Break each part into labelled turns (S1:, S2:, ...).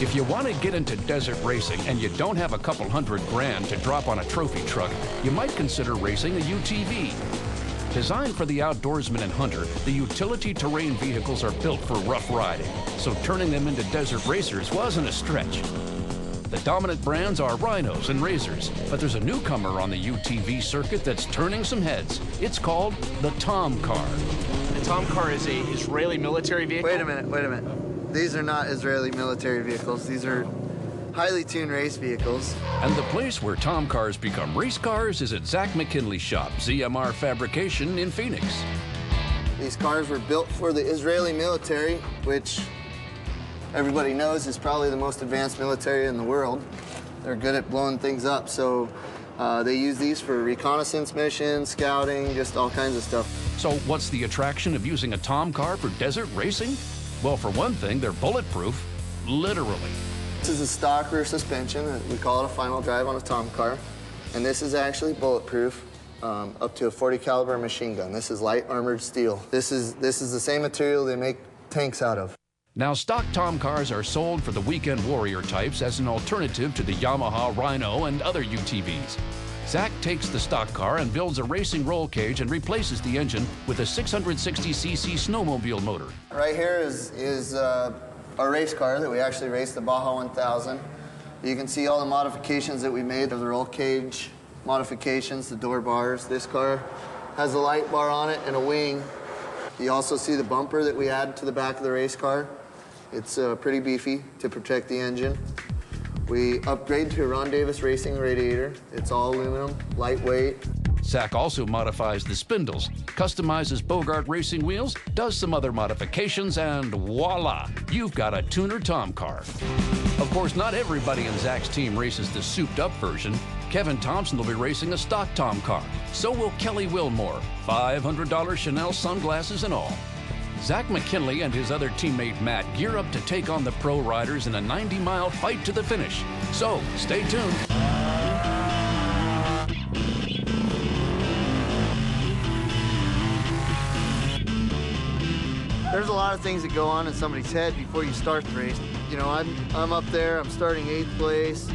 S1: If you want to get into desert racing and you don't have a couple $100 to drop on a trophy truck, you might consider racing a UTV. Designed for the outdoorsman and hunter, the utility terrain vehicles are built for rough riding, so turning them into desert racers wasn't a stretch. The dominant brands are Rhinos and Razors, but there's a newcomer on the UTV circuit that's turning some heads. It's called the Tom Car.
S2: The Tom Car is an Israeli military vehicle?
S3: Wait a minute. These are not Israeli military vehicles. These are highly tuned race vehicles.
S1: And the place where Tom Cars become race cars is at Zach McKinley's shop, ZMR Fabrication in Phoenix.
S3: These cars were built for the Israeli military, which everybody knows is probably the most advanced military in the world. They're good at blowing things up, so they use these for reconnaissance missions, scouting, just all kinds of stuff.
S1: So what's the attraction of using a Tom Car for desert racing? Well, for one thing, they're bulletproof, literally.
S3: This is a stock rear suspension. We call it a final drive on a Tom Car. And this is actually bulletproof, up to a .40 caliber machine gun. This is light armored steel. This is the same material they make tanks out of.
S1: Now, stock Tom Cars are sold for the weekend warrior types as an alternative to the Yamaha Rhino and other UTVs. Zach takes the stock car and builds a racing roll cage and replaces the engine with a 660cc snowmobile motor.
S3: Right here is our race car that we actually raced, the Baja 1000. You can see all the modifications that we made of the roll cage modifications, the door bars. This car has a light bar on it and a wing. You also see the bumper that we added to the back of the race car. It's pretty beefy to protect the engine. We upgrade to a Ron Davis Racing radiator. It's all aluminum, lightweight.
S1: Zach also modifies the spindles, customizes Bogart racing wheels, does some other modifications, and voila, you've got a tuner Tom Car. Of course, not everybody in Zach's team races the souped-up version. Kevin Thompson will be racing a stock Tom Car. So will Kelly Wilmore, $500 Chanel sunglasses and all. Zach McKinley and his other teammate Matt gear up to take on the pro riders in a 90-mile fight to the finish. So, stay tuned.
S3: There's a lot of things that go on in somebody's head before you start the race. You know, I'm up there, I'm starting 8th place,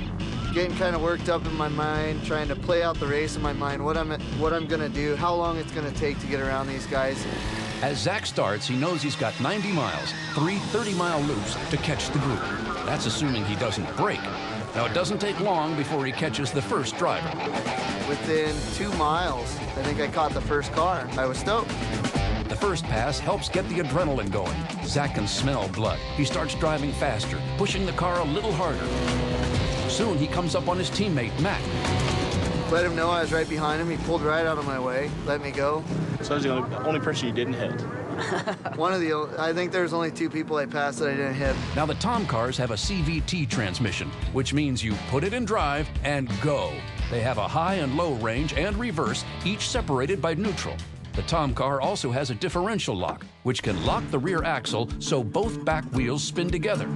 S3: getting kind of worked up in my mind, trying to play out the race in my mind, what I'm gonna do, how long it's gonna take to get around these guys.
S1: As Zach starts, he knows he's got 90 miles, 3 30-mile loops to catch the group. That's assuming he doesn't break. Now, it doesn't take long before he catches the first driver.
S3: Within 2 miles, I think I caught the first car. I was stoked.
S1: The first pass helps get the adrenaline going. Zach can smell blood. He starts driving faster, pushing the car a little harder. Soon, he comes up on his teammate, Matt.
S3: Let him know I was right behind him. He pulled right out of my way, let me go.
S2: So I was the only person you didn't hit?
S3: I think there's only 2 people I passed that I didn't hit.
S1: Now, the Tom Cars have a CVT transmission, which means you put it in drive and go. They have a high and low range and reverse, each separated by neutral. The Tom Car also has a differential lock, which can lock the rear axle so both back wheels spin together.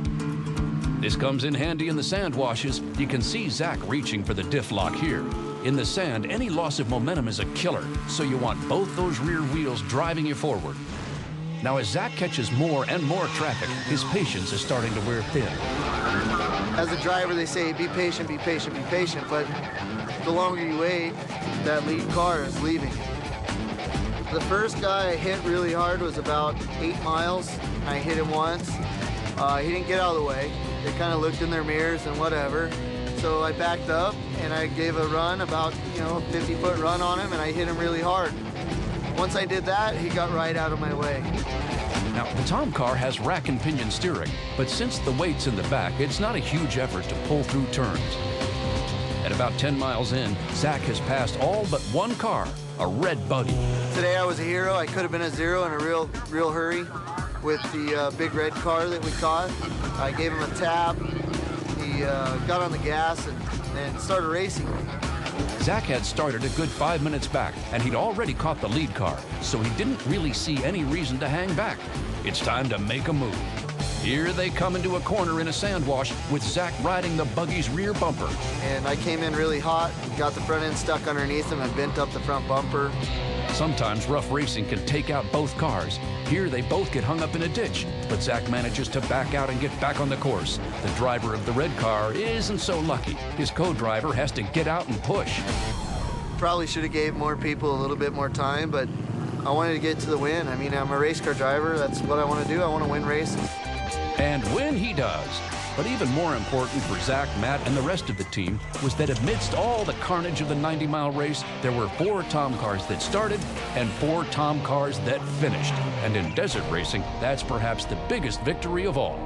S1: This comes in handy in the sand washes. You can see Zach reaching for the diff lock here. In the sand, any loss of momentum is a killer, so you want both those rear wheels driving you forward. Now, as Zach catches more and more traffic, his patience is starting to wear thin.
S3: As a driver, they say, be patient, be patient, be patient, but the longer you wait, that lead car is leaving. The first guy I hit really hard was about 8 miles. I hit him once. He didn't get out of the way. They kind of looked in their mirrors and whatever. So I backed up and I gave a run, about, 50-foot run on him, and I hit him really hard. Once I did that, he got right out of my way.
S1: Now, the Tom Car has rack and pinion steering, but since the weight's in the back, it's not a huge effort to pull through turns. At about 10 miles in, Zach has passed all but one car, a red buggy.
S3: Today I was a hero. I could have been a zero in a real hurry with the big red car that we caught. I gave him a tap. He got on the gas and started racing.
S1: Zach had started a good 5 minutes back, and he'd already caught the lead car, so he didn't really see any reason to hang back. It's time to make a move. Here they come into a corner in a sand wash with Zach riding the buggy's rear bumper.
S3: And I came in really hot, got the front end stuck underneath him and bent up the front bumper.
S1: Sometimes rough racing can take out both cars. Here they both get hung up in a ditch, but Zach manages to back out and get back on the course. The driver of the red car isn't so lucky. His co-driver has to get out and push.
S3: Probably should have gave more people a little bit more time, but I wanted to get to the win. I mean, I'm a race car driver. That's what I want to do. I want to win races.
S1: And win he does. But even more important for Zach, Matt, and the rest of the team was that amidst all the carnage of the 90-mile race, there were 4 Tom cars that started and 4 Tom cars that finished. And in desert racing, that's perhaps the biggest victory of all.